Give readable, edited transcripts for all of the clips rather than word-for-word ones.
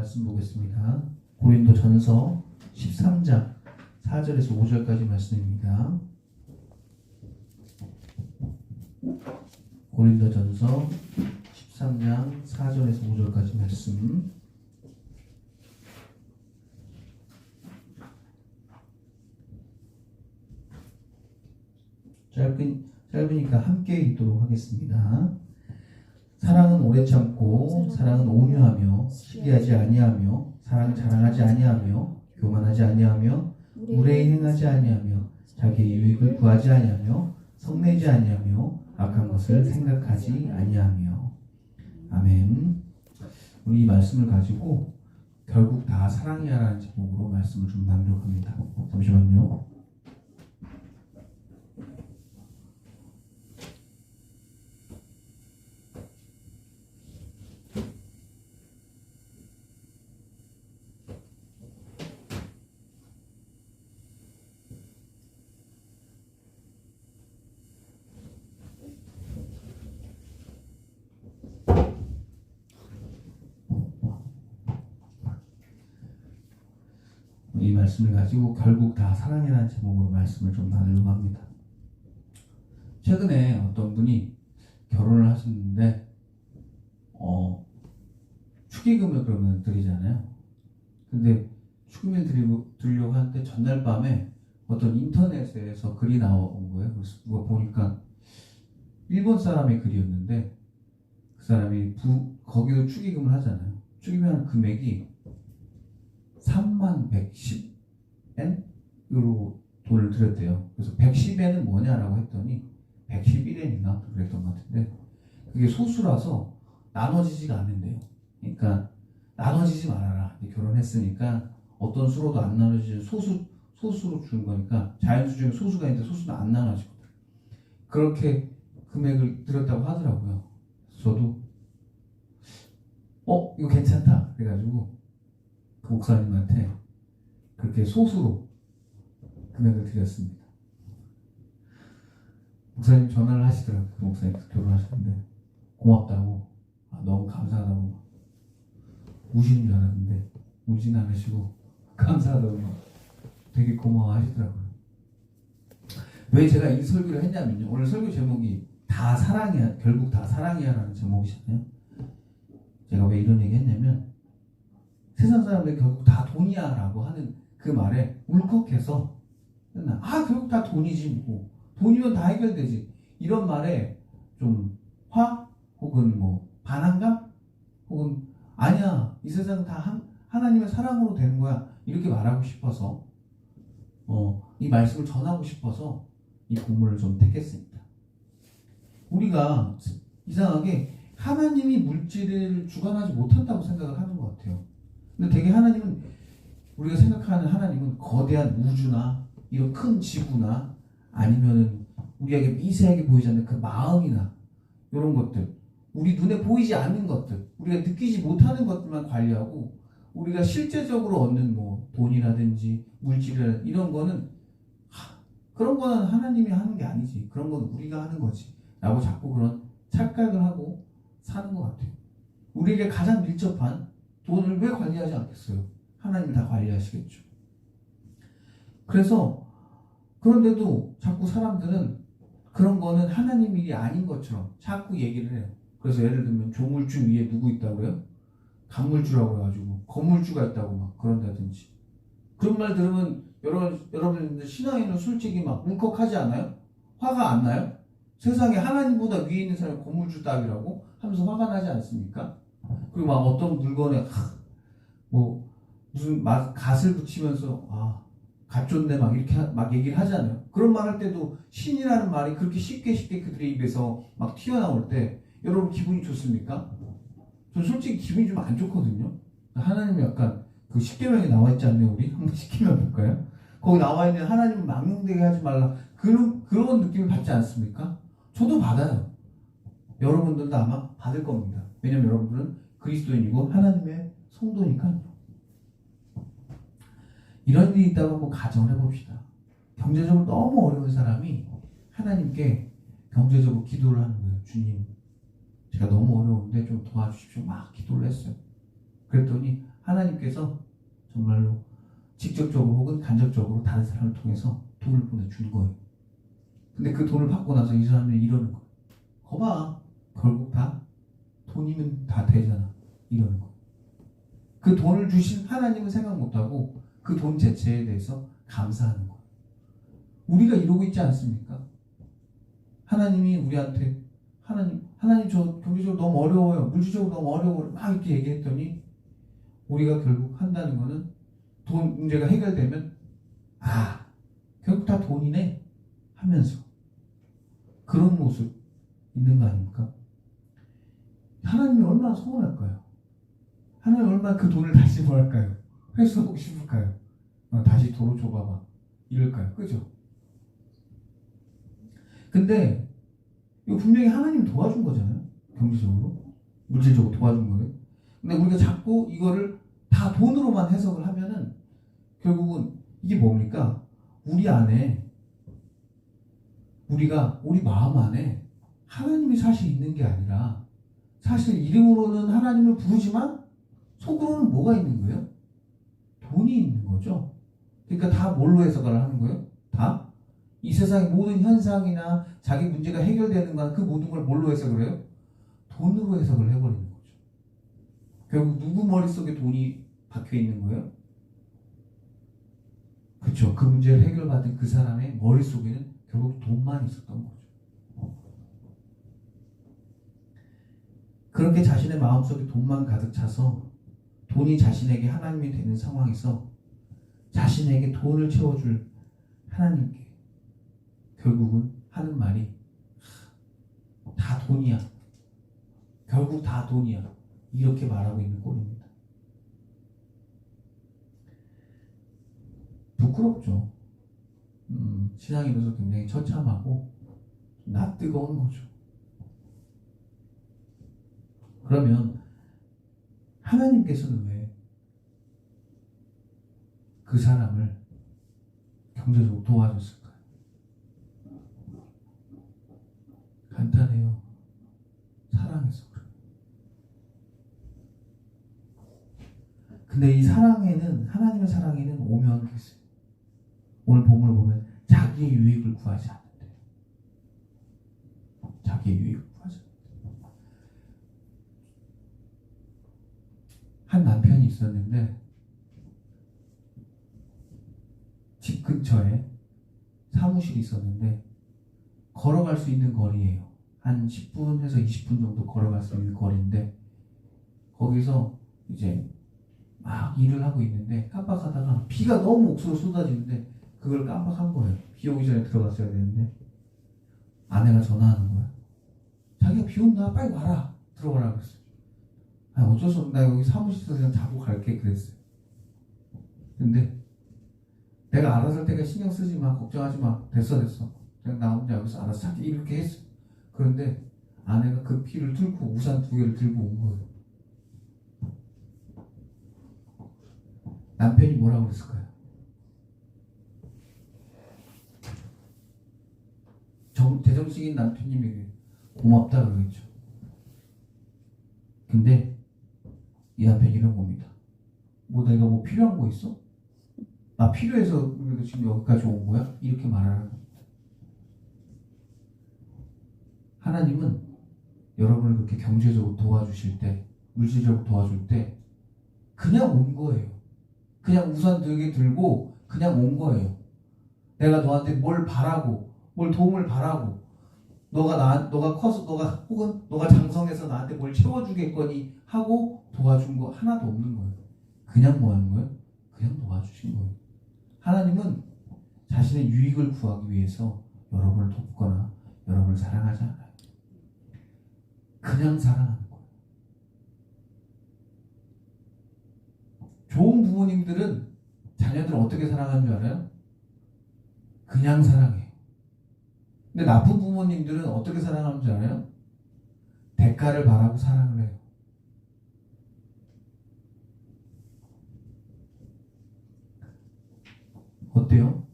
말씀 보겠습니다. 고린도전서 13장 4절에서 5절까지 말씀입니다. 고린도전서 13장 4절에서 5절까지 말씀. 짧으니까 함께 읽도록 하겠습니다. 사랑은 오래 참고 사랑은 온유하며 시기하지 아니하며 사랑을 자랑하지 아니하며 교만하지 아니하며 무례히 행하지 아니하며 자기의 유익을 구하지 아니하며 성내지 아니하며 악한 것을 생각하지 아니하며. 아멘. 우리 이 말씀을 가지고 결국 다 사랑이야라는 제목으로 말씀을 좀 나누려고 합니다. 잠시만요. 이 말씀을 가지고 결국 다 사랑이라는 제목으로 말씀을 좀 나누려고 합니다. 최근에 어떤 분이 결혼을 하셨는데 축의금을 그러면 드리잖아요. 근데 축의금 드리려고 하는데 전날 밤에 어떤 인터넷에서 글이 나온 거예요. 그래서 누가 보니까 일본 사람의 글이었는데 그 사람이 거기도 축의금을 하잖아요. 축의금 금액이 3110엔으로 돈을 드렸대요. 그래서 110엔은 뭐냐라고 했더니 111엔인가 그랬던 것 같은데 그게 소수라서 나눠지지가 않는데요. 그러니까 나눠지지 말아라. 결혼했으니까 어떤 수로도 안 나눠지지 소수로 주는 거니까 자연수 중에 소수가 있는데 소수는 안 나눠지거든요. 그렇게 금액을 드렸다고 하더라고요. 저도 이거 괜찮다 그래가지고 그 목사님한테 그렇게 소수로 금액을 드렸습니다. 목사님 전화를 하시더라고요. 그 목사님 결혼하셨는데 고맙다고 너무 감사하다고 우시는 줄 알았는데 우진 않으시고 감사하다고 되게 고마워하시더라고요. 왜 제가 이 설교를 했냐면요. 오늘 설교 제목이 다 사랑이야, 결국 다 사랑이야라는 제목이잖아요. 제가 왜 이런 얘기 했냐면 세상 사람들이 결국 다 돈이야 라고 하는 그 말에 울컥해서 맨날 결국 다 돈이지 뭐 돈이면 다 해결되지 이런 말에 좀 화 혹은 뭐 반항감 혹은 아니야 이 세상은 다 하나님의 사랑으로 되는 거야 이렇게 말하고 싶어서 이 말씀을 전하고 싶어서 이 본문을 좀 택했습니다. 우리가 이상하게 하나님이 물질을 주관하지 못한다고 생각을 하는 것 같아요. 근데 되게 하나님은 우리가 생각하는 하나님은 거대한 우주나 이런 큰 지구나 아니면은 우리에게 미세하게 보이지 않는 그 마음이나 이런 것들 우리 눈에 보이지 않는 것들 우리가 느끼지 못하는 것들만 관리하고 우리가 실제적으로 얻는 뭐 돈이라든지 물질이라든지 이런 거는 그런 거는 하나님이 하는 게 아니지 그런 건 우리가 하는 거지 라고 자꾸 그런 착각을 하고 사는 것 같아요. 우리에게 가장 밀접한 돈을 왜 관리하지 않겠어요? 하나님이 다 관리하시겠죠. 그래서 그런데도 자꾸 사람들은 그런 거는 하나님 일이 아닌 것처럼 자꾸 얘기를 해요. 그래서 예를 들면 조물주 위에 누구 있다고 그래요? 간물주라고 해가지고 건물주가 있다고 막 그런다든지 그런 말 들으면 여러분들 신앙인은 솔직히 막 울컥하지 않아요? 화가 안 나요? 세상에 하나님보다 위에 있는 사람이 건물주 따위라고 하면서 화가 나지 않습니까? 그리고 막 어떤 물건에 뭐 무슨 갓을 붙이면서 갓 좋네 막 이렇게 막 얘기를 하잖아요. 그런 말 할 때도 신이라는 말이 그렇게 쉽게 그들의 입에서 막 튀어나올 때 여러분 기분이 좋습니까? 전 솔직히 기분이 좀 안 좋거든요. 하나님이 약간 그 십계명에 나와 있지 않나요? 우리 한번 십계명 볼까요? 거기 나와 있는 하나님을 망령되게 하지 말라 그런 느낌을 받지 않습니까? 저도 받아요. 여러분들도 아마 받을 겁니다. 왜냐면 여러분들은 그리스도인이고 하나님의 성도니까요. 이런 일이 있다고 한번 가정을 해봅시다. 경제적으로 너무 어려운 사람이 하나님께 경제적으로 기도를 하는 거예요. 주님, 제가 너무 어려운데 좀 도와주십시오. 막 기도를 했어요. 그랬더니 하나님께서 정말로 직접적으로 혹은 간접적으로 다른 사람을 통해서 돈을 보내준 거예요. 근데 그 돈을 받고 나서 이 사람이 이러는 거예요. 거봐, 결국 다 돈이면 다 되잖아. 이러는 거예요. 그 돈을 주신 하나님은 생각 못하고 그 돈 자체에 대해서 감사하는 거예요. 우리가 이러고 있지 않습니까? 하나님이 우리한테 하나님 저 경제적으로 너무 어려워요. 물질적으로 너무 어려워요. 막 이렇게 얘기했더니 우리가 결국 한다는 거는 돈 문제가 해결되면 결국 다 돈이네 하면서 그런 모습 있는 거 아닙니까? 하나님이 얼마나 서운할까요? 하나님 얼마나 그 돈을 다시 뭐 할까요? 회수하고 싶을까요? 다시 도로 줘봐봐 이럴까요? 그죠? 근데 이거 분명히 하나님이 도와준 거잖아요. 경제적으로 물질적으로 도와준 거예요. 근데 우리가 자꾸 이거를 다 돈으로만 해석을 하면은 결국은 이게 뭡니까? 우리 안에 우리 마음 안에 하나님이 사실 있는 게 아니라 사실 이름으로는 하나님을 부르지만 속으로는 뭐가 있는 거예요? 돈이 있는 거죠. 그러니까 다 뭘로 해석을 하는 거예요? 다 이 세상의 모든 현상이나 자기 문제가 해결되는 건 그 모든 걸 뭘로 해석을 해요? 돈으로 해석을 해버리는 거죠. 결국 누구 머릿속에 돈이 박혀 있는 거예요? 그렇죠. 그 문제를 해결받은 그 사람의 머릿속에는 결국 돈만 있었던 거죠. 그렇게 자신의 마음속에 돈만 가득 차서 돈이 자신에게 하나님이 되는 상황에서 자신에게 돈을 채워줄 하나님께 결국은 하는 말이 다 돈이야. 결국 다 돈이야. 이렇게 말하고 있는 꼴입니다. 부끄럽죠. 신앙인으로서 굉장히 처참하고 낯뜨거운 거죠. 그러면 하나님께서는 왜 그 사람을 경제적으로 도와줬을까요? 간단해요. 사랑해서 그래요. 근데 이 사랑에는 하나님의 사랑에는 오명이 있어요. 오늘 본문을 보면 자기의 유익을 구하지 않는데 자기의 유익을 구하지 않는데 한 남편이 있었는데 집 근처에 사무실이 있었는데 걸어갈 수 있는 거리예요. 한 10분에서 20분 정도 걸어갈 수 있는 거리인데 거기서 이제 막 일을 하고 있는데 깜빡하다가 비가 너무 옥수로 쏟아지는데 그걸 깜빡한 거예요. 비 오기 전에 들어갔어야 되는데 아내가 전화하는 거야. 자기가 비 온다 빨리 와라 들어가라 그랬어요. 어쩔 수 없나 여기 사무실에서 그냥 자고 갈게 그랬어요. 근데 내가 알아서 할 테니까 신경 쓰지 마 걱정하지 마 됐어 그냥 나 혼자 여기서 알아서 자기 이렇게 했어. 그런데 아내가 그 피를 뚫고 우산 2개를 들고 온 거예요. 남편이 뭐라고 그랬을까요? 대정식인 남편님에게 고맙다 그러겠죠. 근데 이 남편이 이런 겁니다. 내가 필요한 거 있어? 나 필요해서 지금 여기까지 온 거야? 이렇게 말하는 겁니다. 하나님은 여러분을 그렇게 경제적으로 도와주실 때, 물질적으로 도와줄 때 그냥 온 거예요. 그냥 우산 2개 들고 그냥 온 거예요. 내가 너한테 뭘 바라고, 뭘 도움을 바라고, 너가 커서 혹은 너가 장성해서 나한테 뭘 채워주겠거니 하고 도와준 거 하나도 없는 거예요. 그냥 뭐 하는 거예요? 그냥 도와주신 거예요. 하나님은 자신의 유익을 구하기 위해서 여러분을 돕거나 여러분을 사랑하지 않아요. 그냥 사랑하는 거예요. 좋은 부모님들은 자녀들을 어떻게 사랑하는 줄 알아요? 그냥 사랑해요. 근데 나쁜 부모님들은 어떻게 사랑하는 줄 알아요? 대가를 바라고 사랑을 해요. 어때요?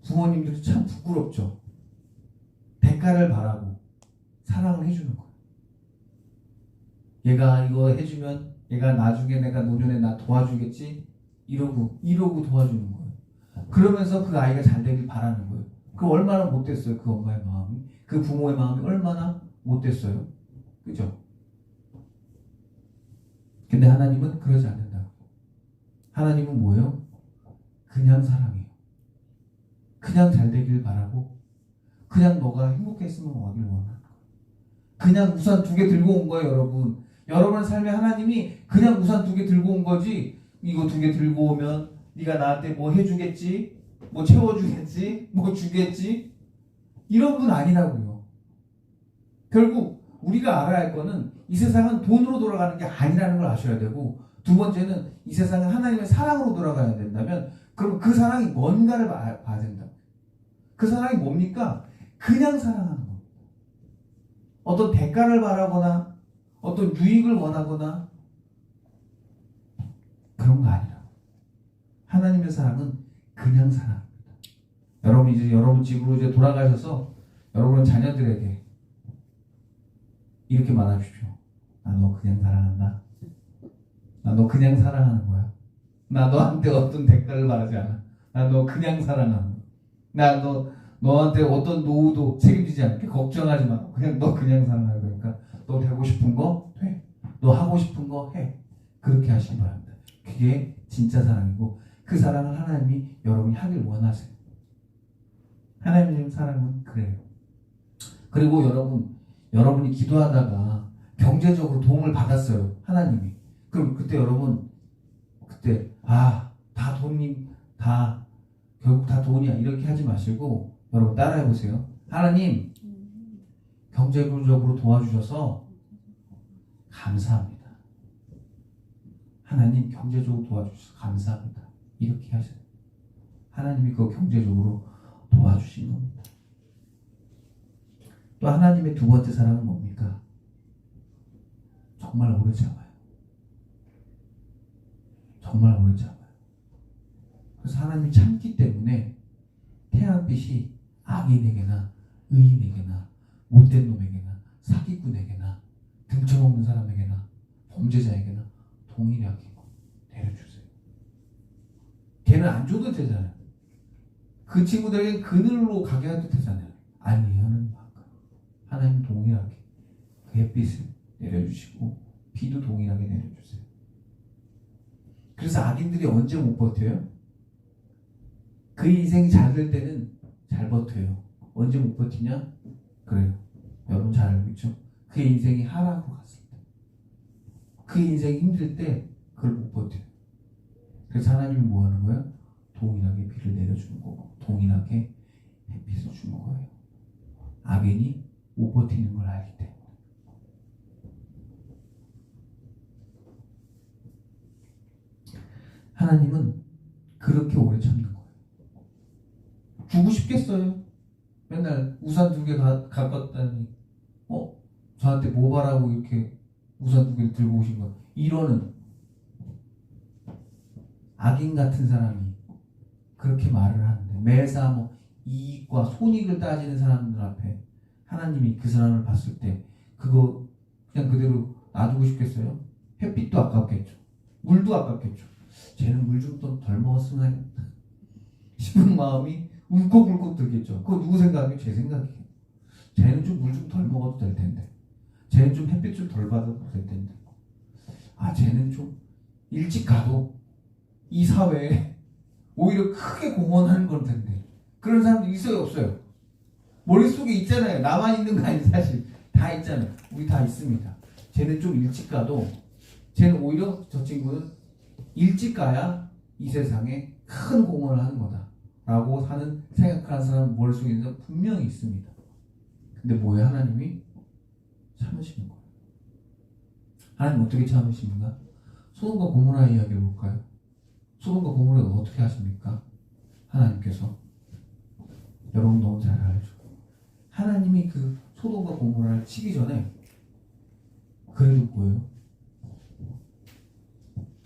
부모님들이 참 부끄럽죠. 대가를 바라고 사랑을 해주는 거예요. 얘가 이거 해주면 얘가 나중에 내가 노년에 나 도와주겠지? 이러고 도와주는 거예요. 그러면서 그 아이가 잘 되길 바라는 거예요. 그 얼마나 못됐어요. 그 엄마의 마음이. 그 부모의 마음이 얼마나 못됐어요. 그죠? 근데 하나님은 그러지 않는다고. 하나님은 뭐예요? 그냥 사랑해요. 그냥 잘 되길 바라고 그냥 너가 행복했으면 하길 원하는 거예요. 그냥 우산 2개 들고 온 거예요, 여러분. 여러분의 삶에 하나님이 그냥 우산 2개 들고 온 거지. 이거 2개 들고 오면 네가 나한테 뭐 해주겠지? 뭐 채워주겠지? 뭐 주겠지? 이런 분 아니라고요. 결국 우리가 알아야 할 거는 이 세상은 돈으로 돌아가는 게 아니라는 걸 아셔야 되고, 두 번째는 이 세상은 하나님의 사랑으로 돌아가야 된다면 그럼 그 사랑이 뭔가를 봐야 된다. 그 사랑이 뭡니까? 그냥 사랑하는 겁니다. 어떤 대가를 바라거나 어떤 유익을 원하거나 그런 거 아니라고. 하나님의 사랑은 그냥 사랑입니다. 여러분 이제 여러분 집으로 이제 돌아가셔서 여러분 자녀들에게 이렇게 말하십시오. 나 너 그냥 사랑한다. 나 너 그냥 사랑하는 거야. 나 너한테 어떤 대가를 바라지 않아. 나 너 그냥 사랑하는 거야. 나 너한테 어떤 노후도 책임지지 않게 걱정하지 마. 그냥 너 그냥 사랑하는 거니까 너 되고 싶은 거 돼. 너 하고 싶은 거 해. 그렇게 하시기 바랍니다. 그게 진짜 사랑이고 그 사랑을 하나님이 여러분이 하길 원하세요. 하나님의 사랑은 그래요. 그리고 여러분이 기도하다가 경제적으로 도움을 받았어요. 하나님이. 그럼 그때 여러분 다 돈이 다 결국 다 돈이야 이렇게 하지 마시고 여러분 따라해 보세요. 하나님 경제적으로 도와주셔서 감사합니다. 하나님 경제적으로 도와주셔서 감사합니다. 이렇게 하세요. 하나님이 그 경제적으로 도와주신 겁니다. 또 하나님의 두 번째 사랑은 뭡니까? 정말 오래 참아요. 정말 오래 참아요. 그래서 하나님이 참기 때문에 태양빛이 악인에게나 의인에게나 못된 놈에게나 사기꾼에게나 등쳐먹는 사람에게나 범죄자에게나 동일하게 내려주세요. 걔는 안 줘도 되잖아요. 그 친구들에게 그늘로 가게 해도 되잖아요. 아니에요. 하나님 동일하게 그 햇빛을 내려주시고 비도 동일하게 내려주세요. 그래서 악인들이 언제 못 버텨요? 그 인생이 잘 될 때는 잘 버텨요. 언제 못 버티냐? 그래요. 여러분 잘 알고 있죠? 그 인생이 하락으로 갔을 때, 그 인생이 힘들 때 그걸 못 버텨요. 그래서 하나님이 뭐 하는 거예요? 동일하게 비를 내려주는 거고 동일하게 햇빛을 주는 거예요. 악인이 못 버티는 걸 알기 때문에. 하나님은 그렇게 오래 참는 거예요. 주고 싶겠어요? 맨날 우산 2개 갖고 왔다니 저한테 뭐 바라고 이렇게 우산 2개를 들고 오신 거예요. 이러는 악인 같은 사람이 그렇게 말을 하는데 매사 이익과 손익을 따지는 사람들 앞에 하나님이 그 사람을 봤을 때 그거 그냥 그대로 놔두고 싶겠어요? 햇빛도 아깝겠죠. 물도 아깝겠죠. 쟤는 물 좀 덜 먹었으면 하겠다 싶은 마음이 울컥울컥 들겠죠. 그거 누구 생각이에요? 제 생각이에요. 쟤는 좀 물 좀 덜 먹어도 될 텐데. 쟤는 좀 햇빛 좀 덜 받아도 될 텐데. 쟤는 좀 일찍 가도 이 사회에 오히려 크게 공헌하는 걸 텐데. 그런 사람도 있어요, 없어요? 머릿속에 있잖아요. 나만 있는 거 아니에요, 사실. 다 있잖아요. 우리 다 있습니다. 쟤는 좀 일찍 가도 쟤는 오히려 저 친구는 일찍 가야 이 세상에 큰 공헌을 하는 거다 라고 생각하는 사람 머릿속에 있는 분명히 있습니다. 근데 뭐예요? 하나님이 참으시는 거예요. 하나님 어떻게 참으십니까? 소돔과 고모라 이야기를 볼까요? 소돔과 고모라가 어떻게 하십니까? 하나님께서 여러분 너무 잘 알죠. 하나님이 그 소돔과 고모라를 치기 전에 그래도 뭐예요?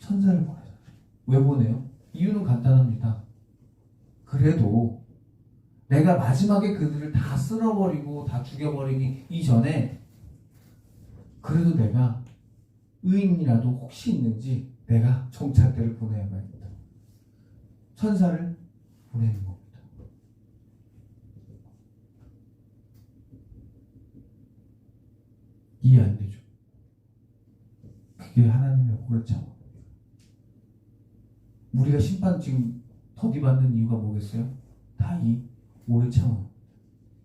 천사를 보내요. 왜 보내요? 이유는 간단합니다. 그래도 내가 마지막에 그들을 다 쓸어버리고 다 죽여버리기 이전에 그래도 내가 의인이라도 혹시 있는지 내가 정찰대를 보내야겠다. 천사를 보내는 겁니다. 이해 안 되죠? 그게 하나님의 오래 참아. 우리가 심판 지금 더디받는 이유가 뭐겠어요? 다 이 오래 참아.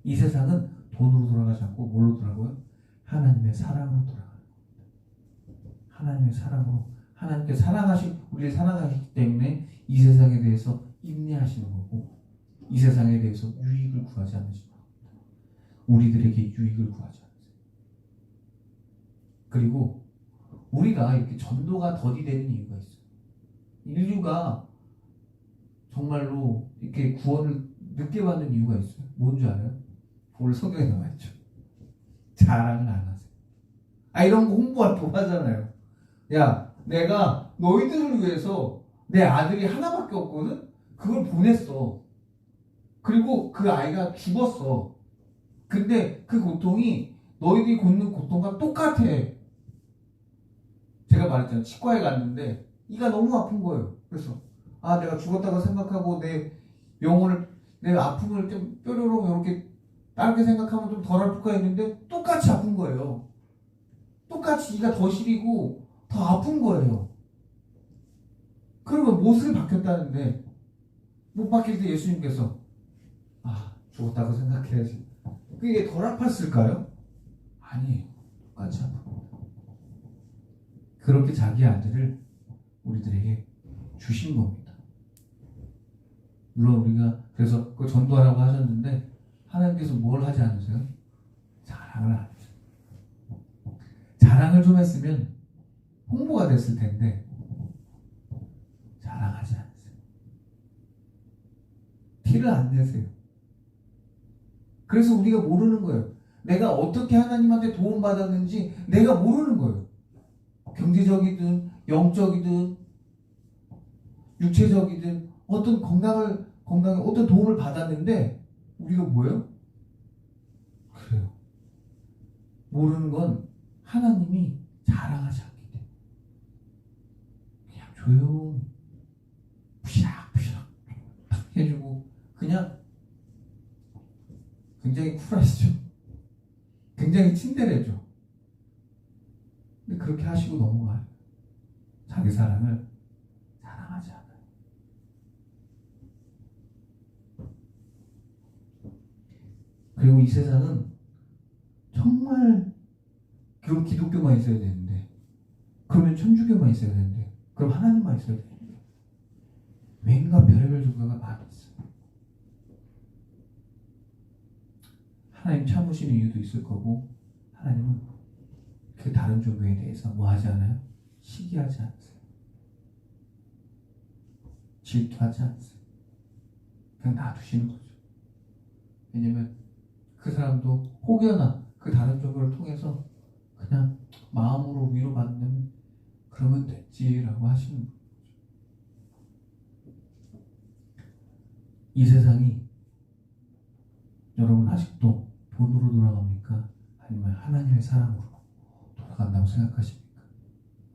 이 세상은 돈으로 돌아가지 않고 뭘로 돌아가고요? 하나님의 사랑으로 돌아가는 겁니다. 하나님의 사랑으로. 하나님께 우리를 사랑하시기 때문에 이 세상에 대해서 인내하시는 거고, 이 세상에 대해서 유익을 구하지 않으시는 겁니다. 우리들에게 유익을 구하지 않으세요. 그리고 우리가 이렇게 전도가 더디되는 이유가 있어요. 인류가 정말로 이렇게 구원을 늦게 받는 이유가 있어요. 뭔지 알아요? 오늘 성경에 나와 있죠. 자랑을 안 하세요. 이런 거 홍보하고 하잖아요. 야, 내가 너희들을 위해서 내 아들이 하나밖에 없거든? 그걸 보냈어. 그리고 그 아이가 죽었어. 근데 그 고통이 너희들이 겪는 고통과 똑같아. 제가 말했잖아요. 치과에 갔는데 이가 너무 아픈 거예요. 그래서 내가 죽었다고 생각하고 내 영혼을, 내 아픔을 좀 뾰로롱 이렇게 다르게 생각하면 좀 덜 아플까 했는데 똑같이 아픈 거예요. 똑같이 이가 더 시리고 더 아픈 거예요. 그러면 못을 박혔다는데 못 박힐 때 예수님께서 죽었다고 생각해야지. 그게 덜 아팠을까요? 아니에요. 똑같이 아픈 겁니다. 그렇게 자기 아들을 우리들에게 주신 겁니다. 물론 우리가 그래서 그 전도하라고 하셨는데 하나님께서 뭘 하지 않으세요? 자랑을 안 하세요. 자랑을 좀 했으면 홍보가 됐을 텐데 자랑하지 않으세요. 티를 안 내세요. 그래서 우리가 모르는 거예요. 내가 어떻게 하나님한테 도움받았는지 내가 모르는 거예요. 경제적이든 영적이든 육체적이든 어떤 건강에 어떤 도움을 받았는데 우리가 뭐예요? 그래요. 모르는 건 하나님이 자랑하지 않기 때문에 그냥 조용히 푸샥푸샥 해주고 그냥 굉장히 쿨하시죠. 굉장히 친절해죠. 근데 그렇게 하시고 넘어가요. 자기 사랑을 자랑하지 않아요. 그리고 이 세상은 정말 그럼 기독교만 있어야 되는데, 그러면 천주교만 있어야 되는데, 그럼 하나님만 있어야 되는데, 왠가 별의별 종교가 많이 있어요. 하나님 참으시는 이유도 있을 거고, 하나님은 그 다른 종교에 대해서 뭐 하지 않아요? 시기하지 않으세요. 질투하지 않으세요. 그냥 놔두시는 거죠. 왜냐면 그 사람도 혹여나 그 다른 종교를 통해서 그냥 마음으로 위로받는 그러면 됐지라고 하시는 거죠. 이 세상이 여러분 아직도 돈으로 돌아갑니까? 아니면 하나님의 사랑으로 돌아간다고 생각하십니까?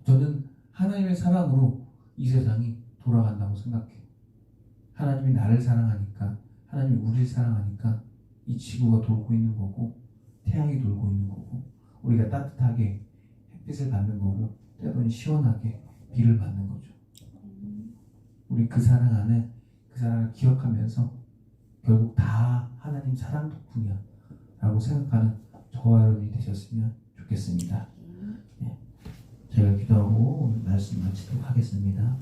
저는 하나님의 사랑으로 이 세상이 돌아간다고 생각해요. 하나님이 나를 사랑하니까, 하나님이 우리를 사랑하니까 이 지구가 돌고 있는 거고, 태양이 돌고 있는 거고, 우리가 따뜻하게 햇빛을 받는 거고, 때로는 시원하게 비를 받는 거죠. 우리 그 사랑 안에 그 사랑을 기억하면서 결국 다 하나님 사랑 덕분이야 라고 생각하는 저와 여러분이 되셨으면 좋겠습니다. 네. 제가 기도하고 오늘 말씀 마치도록 하겠습니다.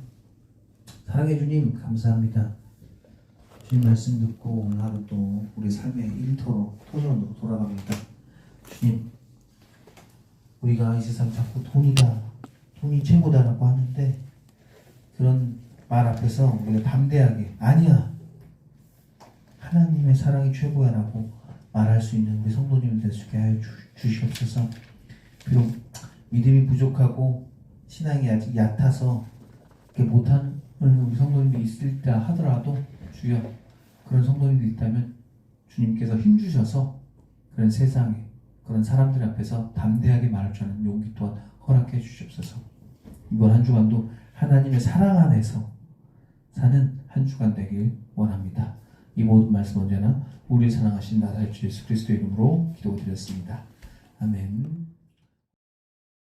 사랑해 주님 감사합니다. 주님 말씀 듣고 오늘 하루 또 우리 삶의 일터로 토전으로 돌아갑니다. 주님, 우리가 이 세상 자꾸 돈이 최고다라고 하는데 그런 말 앞에서 우리가 담대하게 아니야, 하나님의 사랑이 최고야라고 말할 수 있는 우리 성도님들 될 수 있게 하여 주시옵소서. 비록 믿음이 부족하고 신앙이 아직 얕아서 이렇게 못하는 우리 성도님이 있을까 하더라도 주여, 그런 성도님들이 있다면 주님께서 힘주셔서 그런 세상에 그런 사람들 앞에서 담대하게 말할 줄 아는 용기 또한 허락해 주시옵소서. 이번 한 주간도 하나님의 사랑 안에서 사는 한 주간 되길 원합니다. 이 모든 말씀 언제나 우리 사랑하신 나라의 주 예수 그리스도의 이름으로 기도드렸습니다. 아멘.